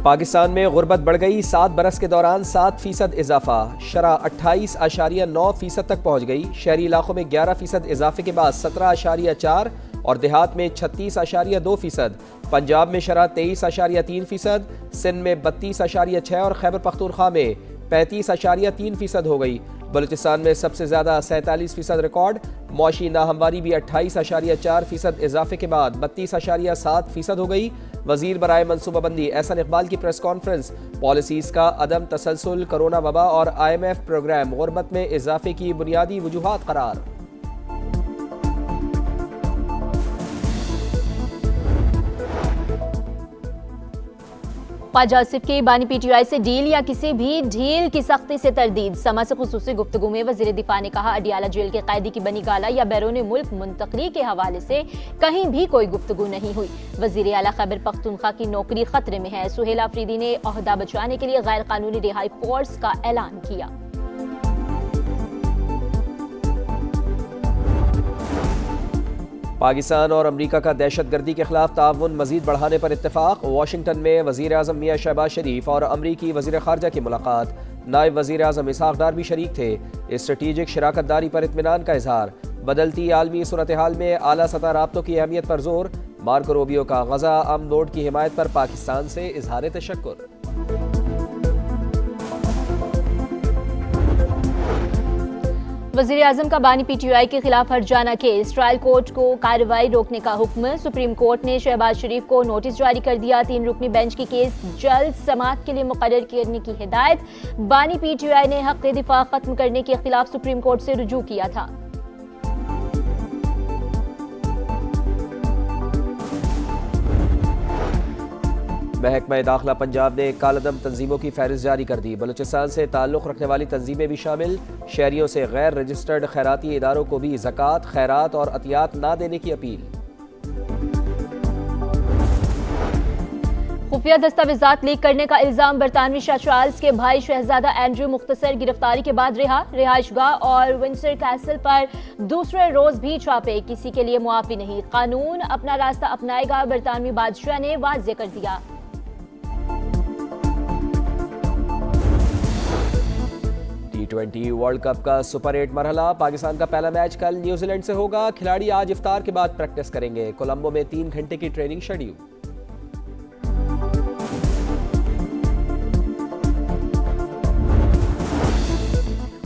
पाकिस्तान में गुर्बत बढ़ गई, 7 बरस के दौरान 7% इजाफा, शरह 28.9% तक पहुँच गई। शहरी इलाकों में 11% इजाफे के बाद 17.4 और देहात में 36.2%। पंजाब में शरह 23.3%, सिंध में 32.6 और खैबर पख्तूनख्वा में 35.3% हो गई। बलूचिस्तान में सबसे ज़्यादा 47% रिकॉर्ड। मौशी नाहमवारी भी 28.4% इजाफे के बाद 32.7% हो गई। वजीर बराए मनसूबाबंदी एहसन इकबाल की प्रेस कॉन्फ्रेंस, पॉलिसीज़ का अदम तसलसल, कोरोना वबा और IMF प्रोग्राम गुर्बत में इजाफे की बुनियादी वजूहात करार। ख्वाजा आसिफ की बानी PTI से डील या किसी भी ढील की सख्ती से तरदीद। समा से खुसूसी गुफ्तगू में वजीर दिफा ने कहा, अडियाला जेल के कैदी की बनी गाला या बैरून मुल्क मुंतकली के हवाले से कहीं भी कोई गुफ्तगू नहीं हुई। वजीर आला खैबर पख्तूनख्वा की नौकरी खतरे में है। सुहेल आफरीदी ने ओहदा बचाने के लिए गैर कानूनी रिहाई फोर्स का ऐलान किया। पाकिस्तान और अमरीका का दहशतगर्दी के खिलाफ ताउन मजीद बढ़ाने पर इत्तेफाक। वाशिंगटन में वजीर आज़म मियां शहबाज शरीफ और अमरीकी वजीर खारजा की मुलाकात। नायब वजीर आज़म इसहाक डार भी शरीक थे। स्ट्रेटीजिक शराकत दारी पर इत्मीनान का इजहार। बदलती आलमी सूरत हाल में आला सतह राब्तों की अहमियत पर जोर। मार्को रूबियो का गजा अमन बोर्ड की हिमायत पर पाकिस्तान से इजहार तशक्कुर। वज़ीर आज़म का बानी PTI के खिलाफ हर्जाना केस। ट्रायल कोर्ट को कार्रवाई रोकने का हुक्म। सुप्रीम कोर्ट ने शहबाज शरीफ को नोटिस जारी कर दिया। 3 रुकनी बेंच की केस जल्द समाअत के लिए मुकर्रर करने की हिदायत। बानी PTI ने हक दिफा खत्म करने के खिलाफ सुप्रीम कोर्ट से रुजू किया था। महकमा दाखिला पंजाब ने कालदम तंजीमों की फहरिस्त जारी कर दी। बलूचिस्तान से ताल्लुक़ रखने वाली तंजीमें भी शामिल। शहरियों से गैर रजिस्टर्ड खैराती इदारों को भी ज़कात, खैरात और अतियात ना देने की अपील। खुफिया दस्तावेजात लीक करने का इल्जाम बरतानवी शाह चार्ल्स के भाई शहजादा एंड्रयू मुख्तसर गिरफ्तारी के बाद रिहा। रिहाइशगाह और विंडसर कैसल पर दूसरे रोज भी छापे। किसी के लिए मुआफी नहीं, कानून अपना रास्ता अपनाएगा, बरतानवी बादशाह ने वाज़ेह कर दिया। T20 वर्ल्ड कप का सुपर 8 मरहला। पाकिस्तान का पहला मैच कल न्यूजीलैंड से होगा। खिलाड़ी आज इफ्तार के बाद प्रैक्टिस करेंगे। कोलंबो में 3 घंटे की ट्रेनिंग शेड्यूल।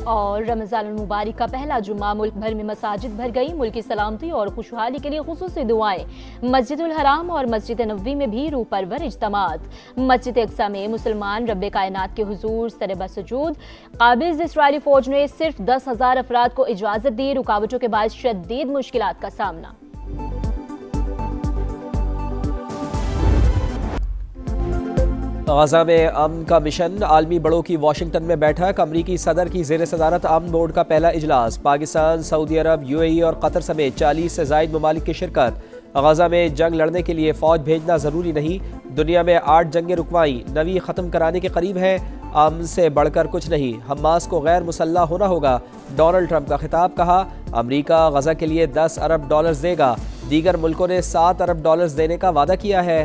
और रमज़ान मुबारक का पहला जुम्मा, मुल्क भर में मसाजिद भर गई। मुल्क की सलामती और खुशहाली के लिए खुसूसी दुआएं। मस्जिदुल हराम और मस्जिद नबवी में भी रूह परवर इज्तिमात। मस्जिद अक्सा में मुसलमान रब्बे कायनात के हुजूर सरे बसजूद। काबिज इसराइली फौज ने सिर्फ 10,000 अफराद को इजाजत दी। रुकावटों के बाद शदीद मुश्किलात का सामना। गाजा में अमन का मिशन। आलमी बड़ों की वाशिंगटन में बैठक। अमरीकी सदर की ज़ेर सदारत अमन बोर्ड का पहला इजलास। पाकिस्तान, सऊदी अरब, UAE और कतर समेत 40 से ज़ायद ममालिक की शिरकत। गाजा में जंग लड़ने के लिए फ़ौज भेजना ज़रूरी नहीं। दुनिया में 8 जंगें रुकवाई, 9वीं ख़त्म कराने के करीब है। अमन से बढ़कर कुछ नहीं, हमास को गैर मुसल्लह होना होगा। डोनाल्ड ट्रंप का खिताब। कहा, अमरीका गजा के लिए $10 अरब देगा। दीगर मुल्कों ने $7 अरब देने का वादा किया है।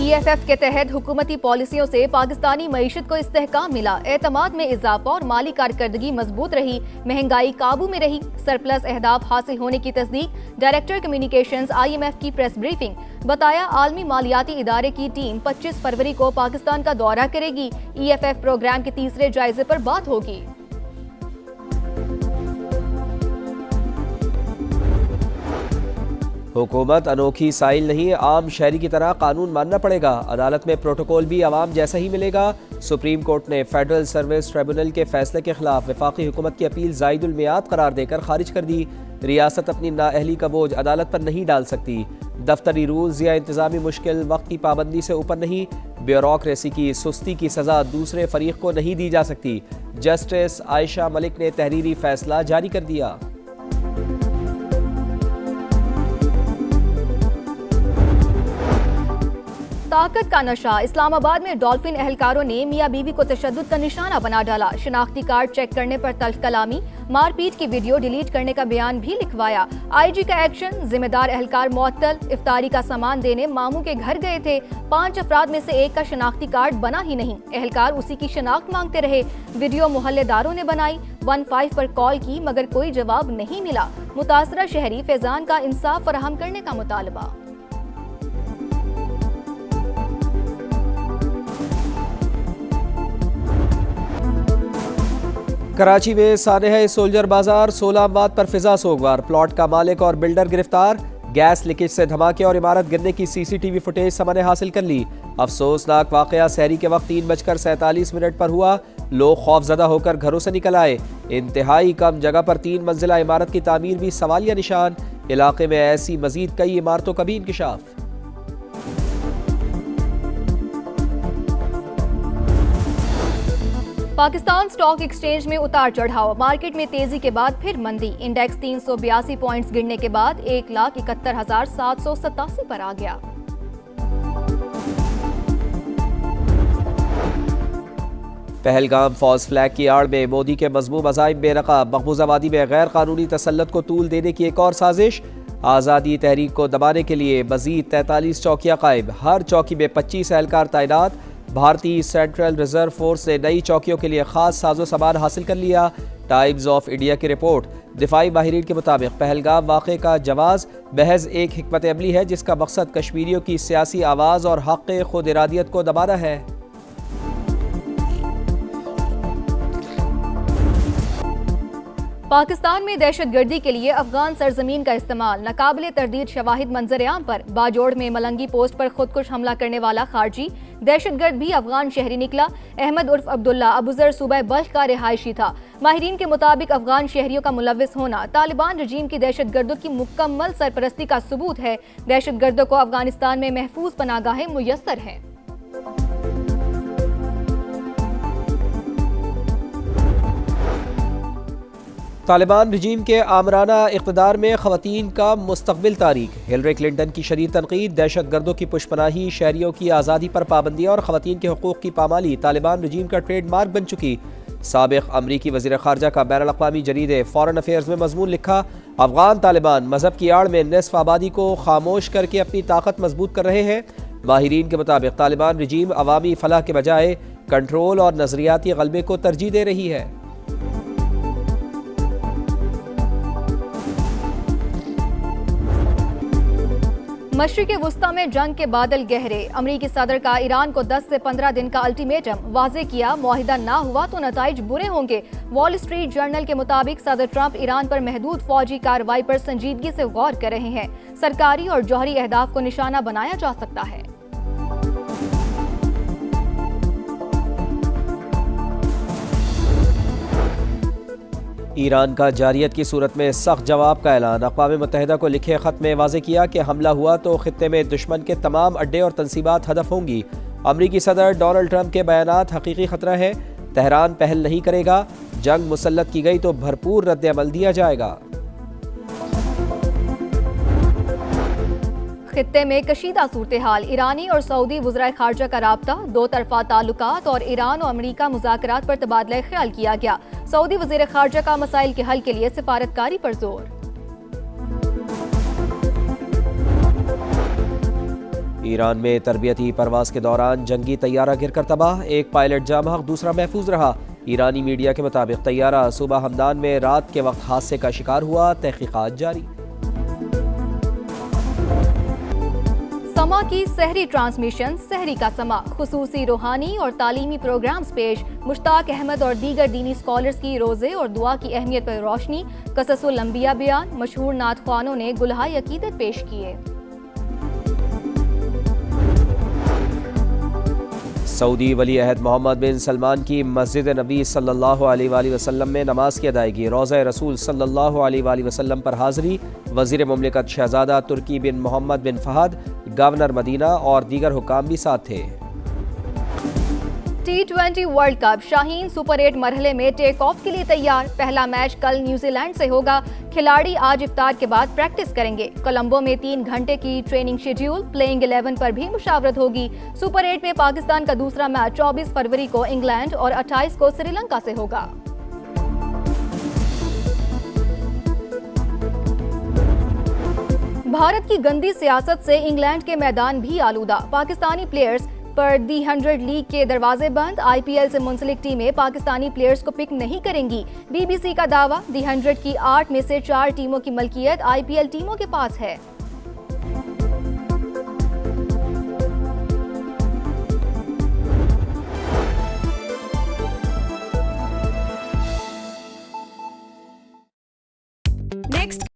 EFF के तहत हुकूमती पॉलिसियों से पाकिस्तानी मईशत को इस्तेहकाम मिला। एतमाद में इजाफा और माली कारकर्दगी मजबूत रही। महंगाई काबू में रही। सरप्लस अहदाफ हासिल होने की तस्दीक। डायरेक्टर कम्युनिकेशंस IMF की प्रेस ब्रीफिंग। बताया, आलमी मालियाती इदारे की टीम 25 फरवरी को पाकिस्तान का दौरा करेगी। EFF प्रोग्राम के तीसरे जायजे पर बात होगी। हुकूमत अनोखी साइल नहीं, आम शहरी की तरह कानून मानना पड़ेगा। अदालत में प्रोटोकॉल भी आवाम जैसा ही मिलेगा। सुप्रीम कोर्ट ने फेडरल सर्विस ट्रिब्यूनल के फैसले के खिलाफ वफाकी हुकूमत की अपील जायदुल मियाद करार देकर खारिज कर दी। रियासत अपनी नाअहली का बोझ अदालत पर नहीं डाल सकती। दफ्तरी रूल्स या इंतजामी मुश्किल वक्त की पाबंदी से ऊपर नहीं। ब्यूरोक्रेसी की सुस्ती की सजा दूसरे फरीक को नहीं दी जा सकती। जस्टिस आयशा मलिक ने तहरीरी फैसला जारी कर दिया। ताकत का नशा। इस्लामाबाद में डॉल्फिन एहलकारों ने मियां बीवी को तशद्दुद का निशाना बना डाला। शिनाख्ती कार्ड चेक करने पर तल्ख कलामी, मारपीट की वीडियो डिलीट करने का बयान भी लिखवाया। आईजी का एक्शन, जिम्मेदार एहलकार मुअत्तल। इफ्तारी का सामान देने मामू के घर गए थे। 5 अफराद में से एक का शिनाख्ती कार्ड बना ही नहीं। एहलकार उसी की शिनाख्त मांगते रहे। वीडियो मोहल्लेदारों ने बनाई। 15 पर कॉल की मगर कोई जवाब नहीं मिला। मुतासरा शहरी फैजान का इंसाफ फराहम करने का मुतालबा। कराची में सानेह सोल्जर बाजार 16 अमवात पर फिजा सोगवार। प्लॉट का मालिक और बिल्डर गिरफ्तार। गैस लीकेज से धमाके और इमारत गिरने की सीसीटीवी फुटेज समन हासिल कर ली। अफसोसनाक वाकया सहरी के वक्त 3:47 पर हुआ। लोग खौफजदा होकर घरों से निकल आए। इंतहाई कम जगह पर 3 मंजिला इमारत की तामीर भी सवालिया निशान। इलाके में ऐसी मजीद कई इमारतों का भी इंकिशाफ। पाकिस्तान स्टॉक एक्सचेंज में उतार चढ़ाव। मार्केट में तेजी के बाद फिर मंदी। इंडेक्स 382 पॉइंट्स गिरने के बाद 1,71,787 पर आ गया। पहलगाम फॉल्स फ्लैग की आड़ में मोदी के मजमूम अज़ाइम बेनकाब। मकबूजा वादी में गैर कानूनी तसल्लुत को तूल देने की एक और साजिश। आज़ादी तहरीक को दबाने के लिए मजीद 43 चौकियां कायम। हर चौकी में 25 एहलकार तैनात। भारतीय सेंट्रल रिजर्व फोर्स ने नई चौकियों के लिए खास साजो सामान हासिल कर लिया। टाइम्स ऑफ इंडिया की रिपोर्ट। दिफाई माहिरीन के मुताबिक पहलगाम वाक़े का जवाज़ महज एक हिकमत अमली है जिसका मकसद कश्मीरियों की सियासी आवाज़ और हक़ खुद इरादियत को दबाना है। पाकिस्तान में दहशतगर्दी के लिए अफगान सरजमीन का इस्तेमाल। नाकाबिले तरदीद शवाहिद मंजर-ए-आम पर। बाजोड़ में मलंगी पोस्ट पर खुदकुश हमला करने वाला खारजी दहशतगर्द भी अफगान शहरी निकला। अहमद उर्फ अब्दुल्ला अबूजर सूबा बल्ख का रिहायशी था। माहिरीन के मुताबिक अफगान शहरियों का मुलविस होना तालिबान रजीम की दहशतगर्दों की मुकम्मल सरपरस्ती का सबूत है। दहशतगर्दों को अफगानिस्तान में महफूज पनागाहें मुयस्सर हैं। तालिबान रजीम के आमराना इक़्तिदार में ख़वातीन का मुस्तक़बिल तारीख। हिलरी क्लिंटन की शदीद तनकीद। दहशतगर्दों की पुशपनाही, शहरियों की आज़ादी पर पाबंदियाँ और ख़वातीन के हुकूक़ की पामाली तालिबान रजीम का ट्रेडमार्क बन चुकी। साबिक़ अमरीकी वज़ीर ख़ारजा का बैनुल अक़वामी जरीदे फ़ॉरेन अफेयर्स में मज़मून लिखा। अफ़गान तालिबान मज़हब की आड़ में निस्फ़ आबादी को खामोश करके अपनी ताकत मजबूत कर रहे हैं। माहिरीन के मुताबिक तालिबान रजीम अवामी फ़लाह के बजाय कंट्रोल और नज़रियाती ग़लबे को तरजीह दे रही है। मशरिक़ वुस्ता में जंग के बादल गहरे। अमरीकी सदर का ईरान को 10 से 15 दिन का अल्टीमेटम। वाज़े किया मुआहिदा ना हुआ तो नताइज बुरे होंगे। वॉल स्ट्रीट जर्नल के मुताबिक सदर ट्रंप ईरान पर महदूद फौजी कार्रवाई पर संजीदगी से गौर कर रहे हैं। सरकारी और जौहरी अहदाफ को निशाना बनाया जा सकता है। ईरान का जारियत की सूरत में सख्त जवाब का ऐलान। अक़वाम मुत्तहिदा को लिखे ख़त में वाज़े किया कि हमला हुआ तो ख़ित्ते में दुश्मन के तमाम अड्डे और तनसीबात हदफ होंगी। अमरीकी सदर डोनाल्ड ट्रंप के बयानात हकीकी ख़तरा है। तेहरान पहल नहीं करेगा। जंग मुसल्लत की गई तो भरपूर रद्द अमल दिया जाएगा। खित्ते में कशीदा सूरत हाल। ईरानी और सऊदी वज़राए खारजा का राब्ता। 2 तरफ़ा ताल्लुकात और ईरान और अमरीका मुज़ाकरात पर तबादला ख्याल किया गया। सऊदी वज़ीर खारजा का मसाइल के हल के लिए सिफारतकारी पर जोर। ईरान में तरबियती परवाज के दौरान जंगी तैयारा गिरकर तबाह। एक पायलट जामहक, दूसरा महफूज रहा। ईरानी मीडिया के मुताबिक तैयारा सूबा हमदान में रात के वक्त हादसे का शिकार हुआ। तहकीकात जारी। समा की सहरी ट्रांसमिशन। सहरी का समा खुसूसी रूहानी और तालीमी प्रोग्राम्स पेश। मुश्ताक अहमद और दीगर दीनी स्कॉलर्स की रोज़े और दुआ की अहमियत पर रोशनी। कससुल अंबिया बयान। मशहूर नात ख्वानों ने गुलहाए अकीदत पेश किए। सऊदी वली अहद मोहम्मद बिन सलमान की मस्जिद नबी सल्लल्लाहु अलैहि वसल्लम में नमाज की अदायगी। रोज़ा रसूल सल्लल्लाहु अलैहि वसल्लम पर हाज़री। वज़ीर मुमलिकत शहज़ादा तुर्की बिन मोहम्मद बिन फ़हद, गवर्नर मदीना और दीगर हुकाम भी साथ थे। T20 world cup Shaheen super 8 मरहले में टेक ऑफ के लिए तैयार। पहला मैच कल न्यूजीलैंड से होगा। खिलाड़ी आज इफ्तार के बाद प्रैक्टिस करेंगे। कोलंबो में 3 घंटे की ट्रेनिंग शेड्यूल, प्लेइंग 11 पर भी मुशावरत होगी। सुपर 8 में पाकिस्तान का दूसरा मैच 24 फरवरी को इंग्लैंड और 28 को श्रीलंका से होगा। भारत की गंदी सियासत से इंग्लैंड के मैदान भी आलूदा। पाकिस्तानी प्लेयर्स पर दी 100 लीग के दरवाजे बंद। आईपीएल से मुंसलिक टीमें पाकिस्तानी प्लेयर्स को पिक नहीं करेंगी। बीबीसी का दावा, दी 100 की 8 में से 4 टीमों की मलकियत आईपीएल टीमों के पास है।